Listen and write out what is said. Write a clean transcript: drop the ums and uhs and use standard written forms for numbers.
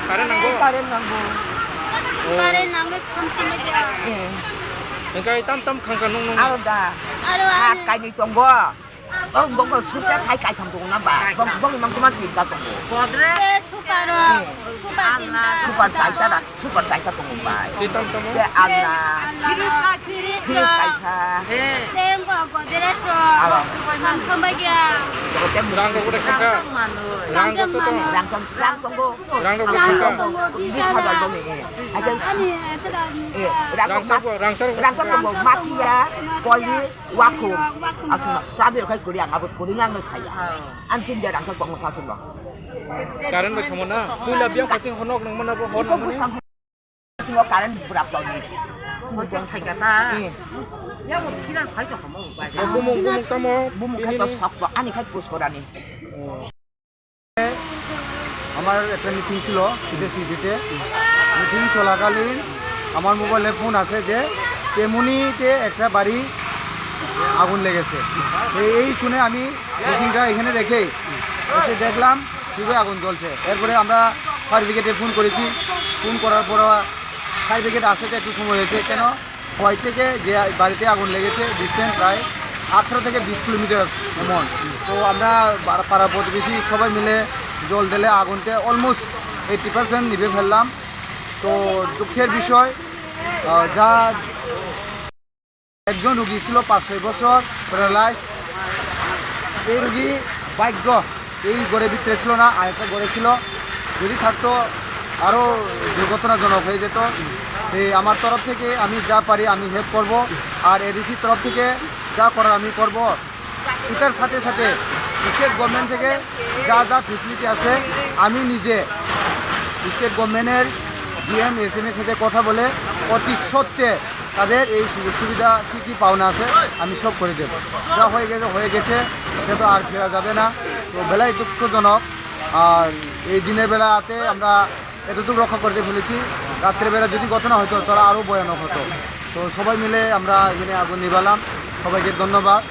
Karen nanggo. Karen nanggo kamsamaya. Engkai tam khangka nong nong. Ada. Aro Kai ni tonggo. Bong ko suka kai thang tong na ba. Bong mang kuma ti ka tonggo. Kodre suparo. Supatinda. Super sai ta tong ba. Di tam mo. Ke Anna. Kiris Kai ta. Tengko kodre so. Kamsamaya. Ko tem Rang ko udah khangka. Rang ko to. rang tonggo. Rang ko Rang khangka. tonggo Bisa bisa dal na. bong ni. Aja Ani sedang. Rang sa ko rang tonggo makia. Koi wakum. Aku sabi kai kuriang abut kuriang ngai saya. Anjing jarang tonggo ka tonggo. Karen ba khamona. Puila biang kaching honok nang mana bo hon mane. Cuma Karen berapa tahun ini? Yang kai kata. Ya mau kira kai to kamu ba. Bumung tamo. Bumung kai to sok ba ani kai pus korani. আমার একটা meeting ছিল সিটিতে meeting চলাকালীন আমার মোবাইলে phone আসে যে তেমুনিতে একটা বাড়ি আগুন লেগেছে এই শুনে আমি মিটিংটা এখানে রেখেই এসে দেখলাম খুবই আগুন জ্বলছে এরপরে আমরা ফায়ার ব্রিগেডে ফোন করেছি ফোন করার পর ফায়ার ব্রিগেড আসতে একটু সময় হয়েছে কেন হয় থেকে যে বাড়িতে আগুন লেগেছে ডিস্টেন্স প্রায় 18 থেকে 20 কিলোমিটার এমন তো আমরা পাড়া প্রতিবেশী সবাই মিলে জল দিলে আগুনতে অলমোস্ট 80% নিভে ফেললাম তো দুঃখের বিষয় যা একজন রুগী ছিল 5-6 বছর প্যারালাইজ এই রুগী ভাগ্য এই গড়ের ভিতরে ছিল না আরেকটা গড়ে ছিল যদি থাকতো আরও দুর্ঘটনাজনক হয়ে যেত আমার তরফ থেকে আমি যা পারি আমি হেল্প করব আর এডিসির তরফ থেকে যা করার আমি করব এটার সাথে সাথে স্টেট গভর্নমেন্ট থেকে যা যা ফেসিলিটি আছে আমি নিজে স্টেট গভর্নমেন্টের ডিএম এসএমের সাথে কথা বলে অতি সত্ত্বে তাদের এই সুযোগ সুবিধা কী কী পাওনা আছে আমি সব করে দেব যা হয়ে গেছে সে তো আর ফেরা যাবে না তো বেলায় দুঃখজনক আর এই দিনের বেলাতে আমরা এতটুকু রক্ষা করতে ফেলেছি রাত্রেবেলা যদি ঘটনা হতো তারা আরও ভয়ানক হতো তো সবাই মিলে আমরা এখানে আগুন নিভালাম সবাইকে ধন্যবাদ